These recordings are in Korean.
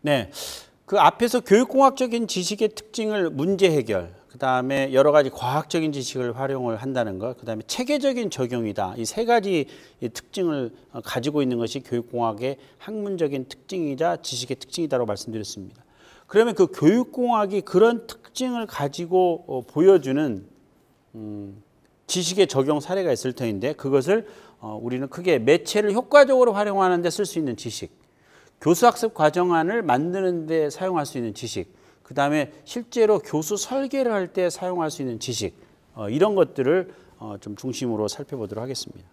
네, 그 앞에서 교육공학적인 지식의 특징을 문제 해결, 그 다음에 여러 가지 과학적인 지식을 활용을 한다는 것, 그 다음에 체계적인 적용이다. 이 세 가지 특징을 가지고 있는 것이 교육공학의 학문적인 특징이자 지식의 특징이다라고 말씀드렸습니다. 그러면 그 교육공학이 그런 특징을 가지고 보여주는 지식의 적용 사례가 있을 터인데 그것을 우리는 크게 매체를 효과적으로 활용하는 데 쓸 수 있는 지식, 교수학습 과정안을 만드는 데 사용할 수 있는 지식, 그 다음에 실제로 교수 설계를 할 때 사용할 수 있는 지식, 이런 것들을 좀 중심으로 살펴보도록 하겠습니다.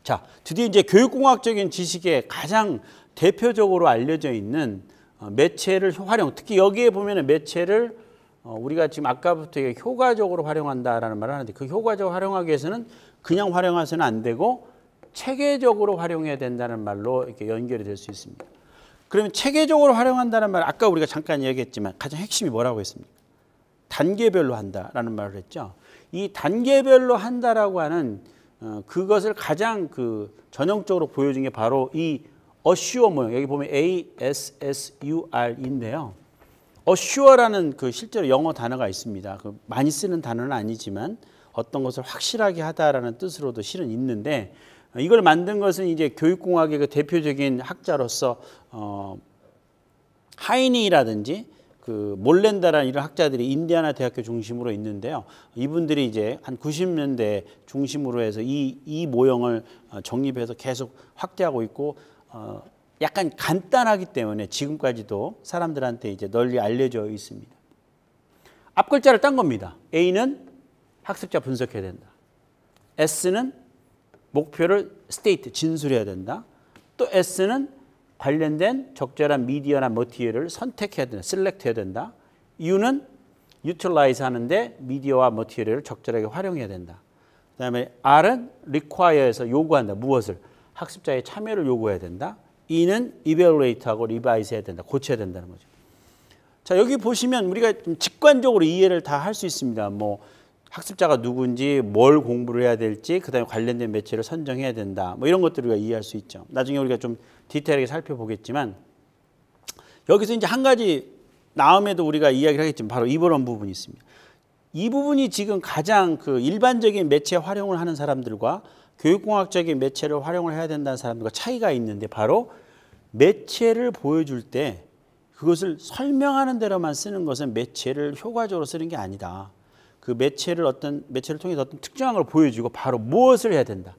자, 드디어 이제 교육공학적인 지식에 가장 대표적으로 알려져 있는 매체를 활용, 특히 여기에 보면 매체를 우리가 지금 아까부터 효과적으로 활용한다라는 말을 하는데 그 효과적으로 활용하기 위해서는 그냥 활용해서는 안 되고 체계적으로 활용해야 된다는 말로 이렇게 연결이 될 수 있습니다. 그러면 체계적으로 활용한다는 말, 아까 우리가 잠깐 얘기했지만 가장 핵심이 뭐라고 했습니까? 단계별로 한다라는 말을 했죠. 이 단계별로 한다라고 하는 그것을 가장 전형적으로 보여준 게 바로 이 assure 모형, 여기 보면 ASSUR인데요. assure라는 실제로 영어 단어가 있습니다. 많이 쓰는 단어는 아니지만 어떤 것을 확실하게 하다라는 뜻으로도 실은 있는데 이걸 만든 것은 이제 교육공학의 대표적인 학자로서 하이니라든지 몰렌다라는 이런 학자들이 인디아나 대학교 중심으로 있는데요. 이분들이 이제 한 90년대 중심으로 해서 이 모형을 정립해서 계속 확대하고 있고 약간 간단하기 때문에 지금까지도 사람들한테 이제 널리 알려져 있습니다. 앞 글자를 딴 겁니다. A는 학습자 분석해야 된다. S는 목표를 스테이트, 진술해야 된다. 또 S는 관련된 적절한 미디어나 머티리얼을 선택해야 된다. 셀렉트 해야 된다. U는 유틸라이즈 하는데 미디어와 머티리얼을 적절하게 활용해야 된다. 그 다음에 R은 require에서 요구한다. 무엇을? 학습자의 참여를 요구해야 된다. E는 evaluate하고 revise 해야 된다. 고쳐야 된다는 거죠. 자, 여기 보시면 우리가 좀 직관적으로 이해를 다 할 수 있습니다. 뭐 학습자가 누군지, 뭘 공부를 해야 될지, 그 다음에 관련된 매체를 선정해야 된다. 뭐 이런 것들을 우리가 이해할 수 있죠. 나중에 우리가 좀 디테일하게 살펴보겠지만 여기서 이제 한 가지 다음에도 우리가 이야기를 하겠지만 바로 이런 부분이 있습니다. 이 부분이 지금 가장 일반적인 매체 활용을 하는 사람들과 교육공학적인 매체를 활용을 해야 된다는 사람들과 차이가 있는데 바로 매체를 보여줄 때 그것을 설명하는 대로만 쓰는 것은 매체를 효과적으로 쓰는 게 아니다. 그 매체를 통해서 어떤 특정한 걸 보여주고 바로 무엇을 해야 된다.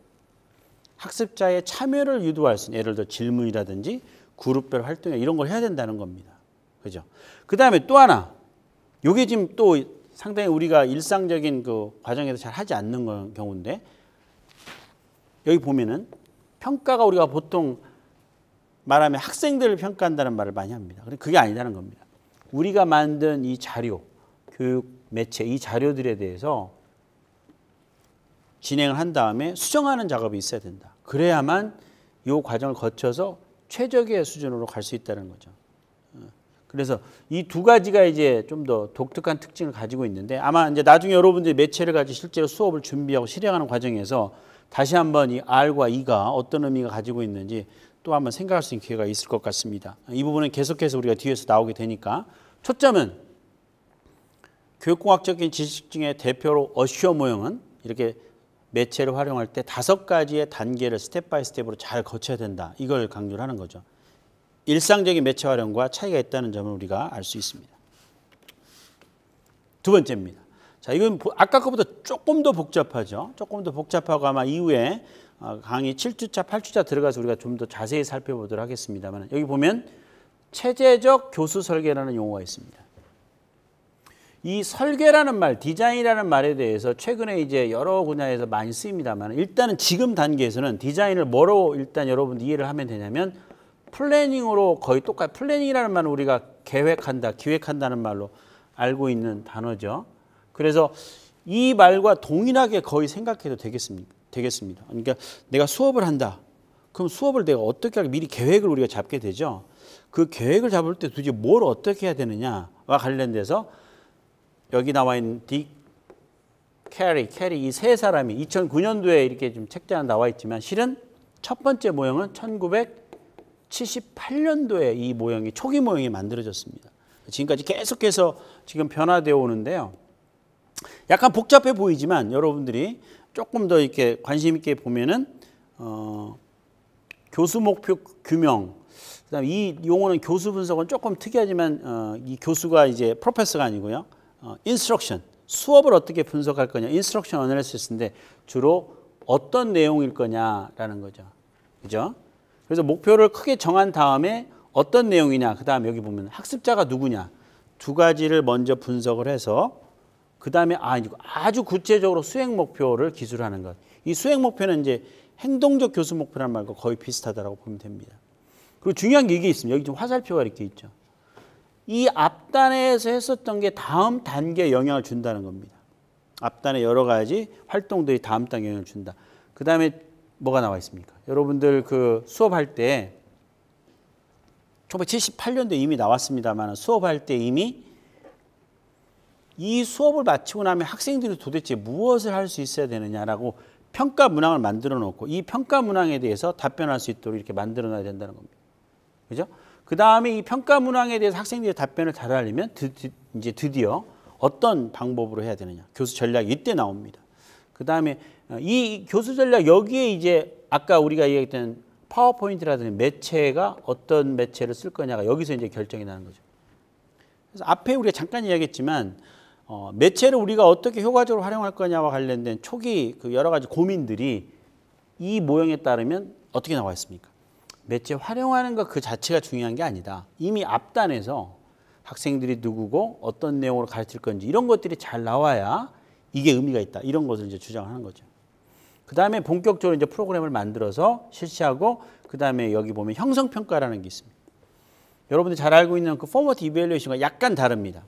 학습자의 참여를 유도할 수 있는 예를 들어 질문이라든지 그룹별 활동 이런 걸 해야 된다는 겁니다. 그죠? 그 다음에 또 하나, 이게 지금 또 상당히 우리가 일상적인 과정에서 잘 하지 않는 경우인데 여기 보면은 평가가 우리가 보통 말하면 학생들을 평가한다는 말을 많이 합니다. 그게 아니라는 겁니다. 우리가 만든 이 자료, 교육 매체, 이 자료들에 대해서 진행을 한 다음에 수정하는 작업이 있어야 된다. 그래야만 이 과정을 거쳐서 최적의 수준으로 갈 수 있다는 거죠. 그래서 이 두 가지가 이제 좀 더 독특한 특징을 가지고 있는데 아마 이제 나중에 여러분들이 매체를 가지고 실제로 수업을 준비하고 실행하는 과정에서 다시 한번 이 R과 E가 어떤 의미가 가지고 있는지 또 한번 생각할 수 있는 기회가 있을 것 같습니다. 이 부분은 계속해서 우리가 뒤에서 나오게 되니까 초점은 교육공학적인 지식 중에 대표로 assure 모형은 이렇게 매체를 활용할 때 5가지의 단계를 스텝 바이 스텝으로 잘 거쳐야 된다. 이걸 강조를 하는 거죠. 일상적인 매체 활용과 차이가 있다는 점을 우리가 알 수 있습니다. 두 번째입니다. 자, 이건 아까 것보다 조금 더 복잡하죠. 조금 더 복잡하고 아마 이후에 강의 7주차, 8주차 들어가서 우리가 좀 더 자세히 살펴보도록 하겠습니다만 여기 보면 체제적 교수 설계라는 용어가 있습니다. 이 설계라는 말, 디자인이라는 말에 대해서 최근에 이제 여러 분야에서 많이 쓰입니다만 일단은 지금 단계에서는 디자인을 뭐로 일단 여러분 이해를 하면 되냐면 플래닝으로 거의 똑같아요. 플래닝이라는 말은 우리가 계획한다, 기획한다는 말로 알고 있는 단어죠. 그래서 이 말과 동일하게 거의 생각해도 되겠습니다. 그러니까 내가 수업을 한다. 그럼 수업을 내가 어떻게 할까 미리 계획을 우리가 잡게 되죠. 그 계획을 잡을 때 도대체 뭘 어떻게 해야 되느냐와 관련돼서 여기 나와 있는 딕, 캐리 이 세 사람이 2009년도에 이렇게 좀 책자가 나와 있지만 실은 첫 번째 모형은 78년도에 이 모형이 초기 모형이 만들어졌습니다. 지금까지 계속해서 지금 변화되어 오는데요. 약간 복잡해 보이지만 여러분들이 조금 더 이렇게 관심 있게 보면은 교수 목표 규명, 그다음에 이 용어는 교수 분석은 조금 특이하지만 이 교수가 이제 프로페서가 아니고요. 인스트럭션, 수업을 어떻게 분석할 거냐, 인스트럭션 어널리시스인데 주로 어떤 내용일 거냐라는 거죠. 그죠? 그래서 목표를 크게 정한 다음에 어떤 내용이냐, 그다음에 여기 보면 학습자가 누구냐, 두 가지를 먼저 분석을 해서 그다음에 아주 구체적으로 수행 목표를 기술하는 것. 이 수행 목표는 이제 행동적 교수 목표란 말과 거의 비슷하다라고 보면 됩니다. 그리고 중요한 게 이게 있습니다. 여기 좀 화살표가 이렇게 있죠. 이 앞단에서 했었던 게 다음 단계에 영향을 준다는 겁니다. 앞단에 여러 가지 활동들이 다음 단계에 영향을 준다. 그 다음에 뭐가 나와 있습니까? 여러분들 그 수업할 때 1978년도에 이미 나왔습니다만 수업할 때 이미 이 수업을 마치고 나면 학생들이 도대체 무엇을 할 수 있어야 되느냐라고 평가 문항을 만들어 놓고 이 평가 문항에 대해서 답변할 수 있도록 이렇게 만들어 놔야 된다는 겁니다. 그죠? 그 다음에 이 평가 문항에 대해서 학생들이 답변을 잘하려면 이제 드디어 어떤 방법으로 해야 되느냐. 교수 전략이 이때 나옵니다. 그 다음에 이 교수 전략 여기에 이제 아까 우리가 얘기했던 파워포인트라든지 매체가 어떤 매체를 쓸 거냐가 여기서 이제 결정이 나는 거죠. 그래서 앞에 우리가 잠깐 이야기했지만 매체를 우리가 어떻게 효과적으로 활용할 거냐와 관련된 초기 그 여러 가지 고민들이 이 모형에 따르면 어떻게 나와 있습니까? 매체 활용하는 것 그 자체가 중요한 게 아니다. 이미 앞단에서 학생들이 누구고 어떤 내용으로 가르칠 건지 이런 것들이 잘 나와야 이게 의미가 있다. 이런 것을 이제 주장하는 거죠. 그 다음에 본격적으로 이제 프로그램을 만들어서 실시하고 그 다음에 여기 보면 형성평가라는 게 있습니다. 여러분들이 잘 알고 있는 그 포머티브 이밸루에이션과 약간 다릅니다.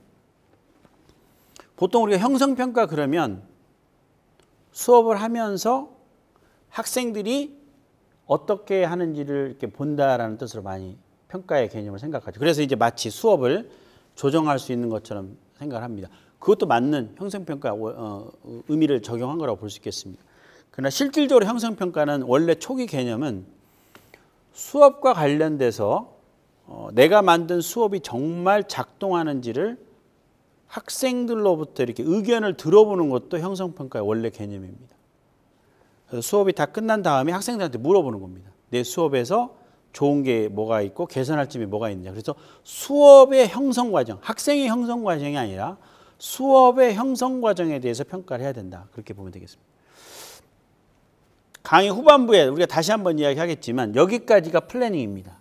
보통 우리가 형성평가 그러면 수업을 하면서 학생들이 어떻게 하는지를 이렇게 본다라는 뜻으로 많이 평가의 개념을 생각하죠. 그래서 이제 마치 수업을 조정할 수 있는 것처럼 생각을 합니다. 그것도 맞는 형성평가 의미를 적용한 거라고 볼 수 있겠습니다. 그러나 실질적으로 형성평가는 원래 초기 개념은 수업과 관련돼서 내가 만든 수업이 정말 작동하는지를 학생들로부터 이렇게 의견을 들어보는 것도 형성평가의 원래 개념입니다. 그래서 수업이 다 끝난 다음에 학생들한테 물어보는 겁니다. 내 수업에서 좋은 게 뭐가 있고 개선할 점이 뭐가 있느냐. 그래서 수업의 형성 과정, 학생의 형성 과정이 아니라 수업의 형성 과정에 대해서 평가를 해야 된다. 그렇게 보면 되겠습니다. 강의 후반부에 우리가 다시 한번 이야기하겠지만 여기까지가 플래닝입니다.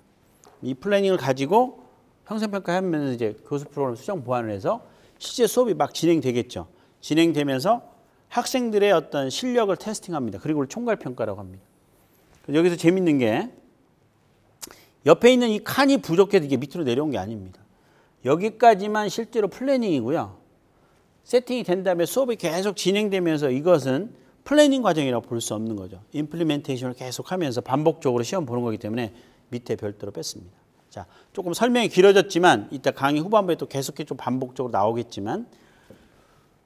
이 플래닝을 가지고 형성평가하면서 이제 교수 프로그램 수정 보완을 해서 실제 수업이 막 진행되겠죠. 진행되면서 학생들의 어떤 실력을 테스팅합니다. 그리고 총괄평가라고 합니다. 여기서 재밌는 게 옆에 있는 이 칸이 부족해서 이게 밑으로 내려온 게 아닙니다. 여기까지만 실제로 플래닝이고요. 세팅이 된 다음에 수업이 계속 진행되면서 이것은 플래닝 과정이라고 볼 수 없는 거죠. 임플리멘테이션을 계속하면서 반복적으로 시험 보는 거기 때문에 밑에 별도로 뺐습니다. 자, 조금 설명이 길어졌지만 이따 강의 후반부에 또 계속해서 좀 반복적으로 나오겠지만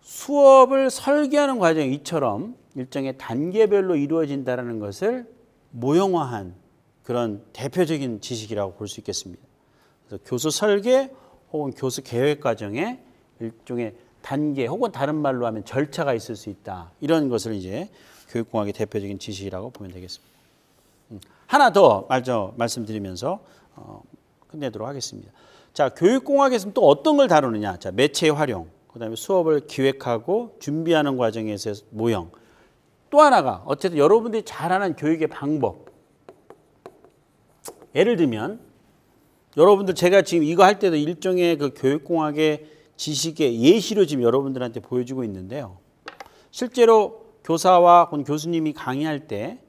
수업을 설계하는 과정이 이처럼 일정의 단계별로 이루어진다는 것을 모형화한 그런 대표적인 지식이라고 볼 수 있겠습니다. 그래서 교수 설계 혹은 교수 계획 과정에 일종의 단계 혹은 다른 말로 하면 절차가 있을 수 있다. 이런 것을 이제 교육공학의 대표적인 지식이라고 보면 되겠습니다. 하나 더 말씀드리면서 끝내도록 하겠습니다. 자, 교육공학에서는 또 어떤 걸 다루느냐. 자, 매체의 활용, 그다음에 수업을 기획하고 준비하는 과정에서의 모형. 또 하나가 어쨌든 여러분들이 잘하는 교육의 방법. 예를 들면 여러분들 제가 지금 이거 할 때도 일종의 그 교육공학의 지식의 예시로 지금 여러분들한테 보여주고 있는데요. 실제로 교사와 교수님이 강의할 때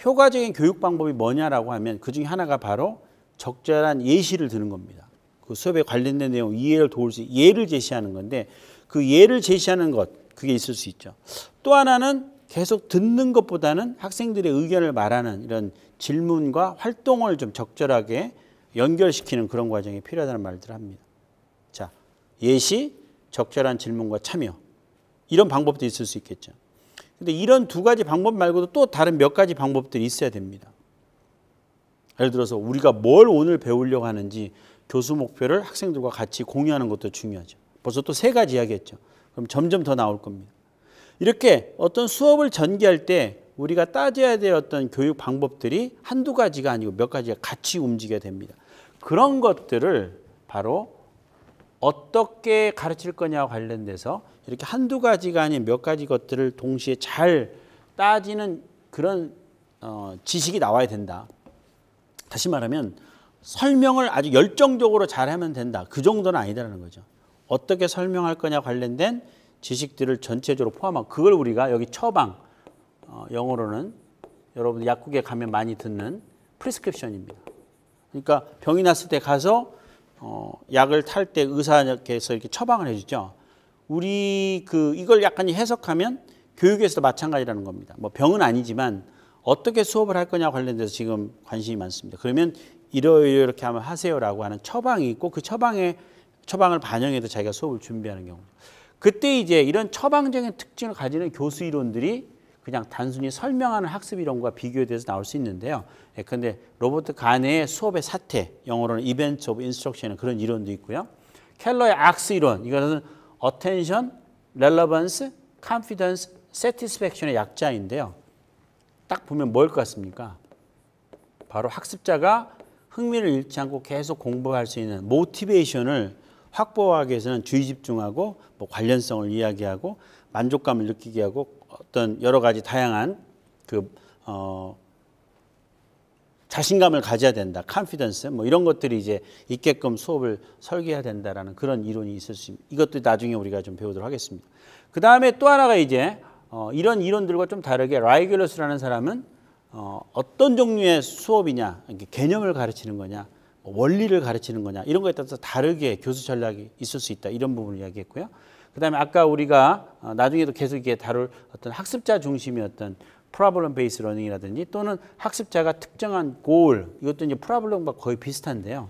효과적인 교육 방법이 뭐냐라고 하면 그 중에 하나가 바로 적절한 예시를 드는 겁니다. 그 수업에 관련된 내용 이해를 도울 수 예를 제시하는 건데 그 예를 제시하는 것 그게 있을 수 있죠. 또 하나는 계속 듣는 것보다는 학생들의 의견을 말하는 이런 질문과 활동을 좀 적절하게 연결시키는 그런 과정이 필요하다는 말들을 합니다. 자, 예시, 적절한 질문과 참여 이런 방법도 있을 수 있겠죠. 근데 이런 두 가지 방법 말고도 또 다른 몇 가지 방법들이 있어야 됩니다. 예를 들어서 우리가 뭘 오늘 배우려고 하는지 교수 목표를 학생들과 같이 공유하는 것도 중요하죠. 벌써 또 3가지 이야기했죠. 그럼 점점 더 나올 겁니다. 이렇게 어떤 수업을 전개할 때 우리가 따져야 될 어떤 교육 방법들이 한두 가지가 아니고 몇 가지가 같이 움직여야 됩니다. 그런 것들을 바로 어떻게 가르칠 거냐와 관련돼서 이렇게 한두 가지가 아닌 몇 가지 것들을 동시에 잘 따지는 그런 지식이 나와야 된다. 다시 말하면 설명을 아주 열정적으로 잘하면 된다. 그 정도는 아니다라는 거죠. 어떻게 설명할 거냐 관련된 지식들을 전체적으로 포함하고 그걸 우리가 여기 처방, 영어로는 여러분 약국에 가면 많이 듣는 프리스크립션입니다. 그러니까 병이 났을 때 가서 약을 탈 때 의사께서 이렇게 처방을 해주죠. 우리 이걸 약간 해석하면 교육에서도 마찬가지라는 겁니다. 뭐 병은 아니지만 어떻게 수업을 할 거냐 관련돼서 지금 관심이 많습니다. 그러면 이렇게 하면 하세요라고 하는 처방이 있고 그 처방을 반영해서 자기가 수업을 준비하는 경우. 그때 이제 이런 처방적인 특징을 가지는 교수 이론들이 그냥 단순히 설명하는 학습 이론과 비교돼서 나올 수 있는데요. 그런데 로버트 가네의 수업의 사태, 영어로는 Events of Instruction의 그런 이론도 있고요. 켈러의 악스 이론, 이거는 Attention, Relevance, Confidence, Satisfaction의 약자인데요. 딱 보면 뭘 것 같습니까? 바로 학습자가 흥미를 잃지 않고 계속 공부할 수 있는 모티베이션을 확보하기 위해서는 주의 집중하고 뭐 관련성을 이야기하고 만족감을 느끼게 하고 어떤 여러 가지 다양한 자신감을 가져야 된다. 컨피던스 뭐 이런 것들이 이제 있게끔 수업을 설계해야 된다라는 그런 이론이 있을 수 있습니다. 이것도 나중에 우리가 좀 배우도록 하겠습니다. 그 다음에 또 하나가 이제 이런 이론들과 좀 다르게 라이귤러스라는 사람은 어떤 종류의 수업이냐, 개념을 가르치는 거냐, 원리를 가르치는 거냐 이런 거에 따라서 다르게 교수 전략이 있을 수 있다. 이런 부분을 이야기했고요. 그 다음에 아까 우리가 나중에도 계속 이게 다룰 어떤 학습자 중심의 어떤 프로블럼 베이스 러닝이라든지 또는 학습자가 특정한 골, 이것도 이제 프로블럼과 거의 비슷한데요.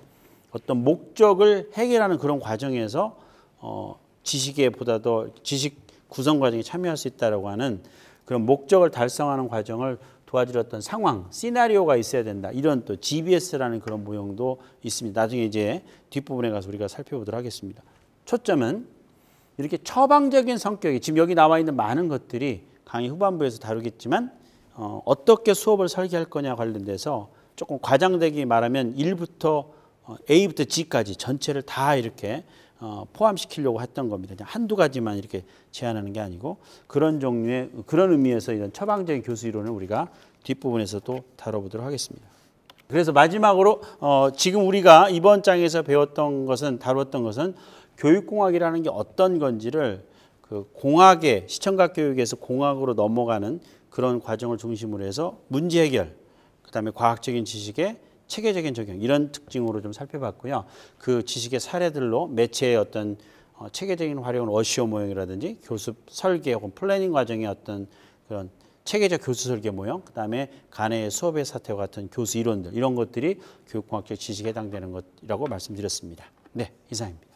어떤 목적을 해결하는 그런 과정에서 지식에 보다 더 지식 구성 과정에 참여할 수 있다라고 하는 그런 목적을 달성하는 과정을 도와줄 어떤 상황, 시나리오가 있어야 된다. 이런 또 GBS라는 그런 모형도 있습니다. 나중에 이제 뒷부분에 가서 우리가 살펴보도록 하겠습니다. 초점은 이렇게 처방적인 성격이 지금 여기 나와 있는 많은 것들이 강의 후반부에서 다루겠지만 어떻게 수업을 설계할 거냐 관련돼서 조금 과장되게 말하면 1부터 A부터 G까지 전체를 다 이렇게 포함시키려고 했던 겁니다. 그냥 한두 가지만 이렇게 제안하는 게 아니고 그런 종류의 그런 의미에서 이런 처방적인 교수 이론을 우리가 뒷부분에서도 다뤄보도록 하겠습니다. 그래서 마지막으로 지금 우리가 이번 장에서 다루었던 것은 교육공학이라는 게 어떤 건지를 그 공학의 시청각 교육에서 공학으로 넘어가는 그런 과정을 중심으로 해서 문제 해결, 그다음에 과학적인 지식의 체계적인 적용 이런 특징으로 좀 살펴봤고요. 그 지식의 사례들로 매체의 어떤 체계적인 활용은 워시오 모형이라든지 교습 설계 혹은 플래닝 과정의 어떤 그런 체계적 교수 설계 모형, 그다음에 간의 수업의 사태와 같은 교수 이론들 이런 것들이 교육공학적 지식에 해당되는 것이라고 말씀드렸습니다. 네, 이상입니다.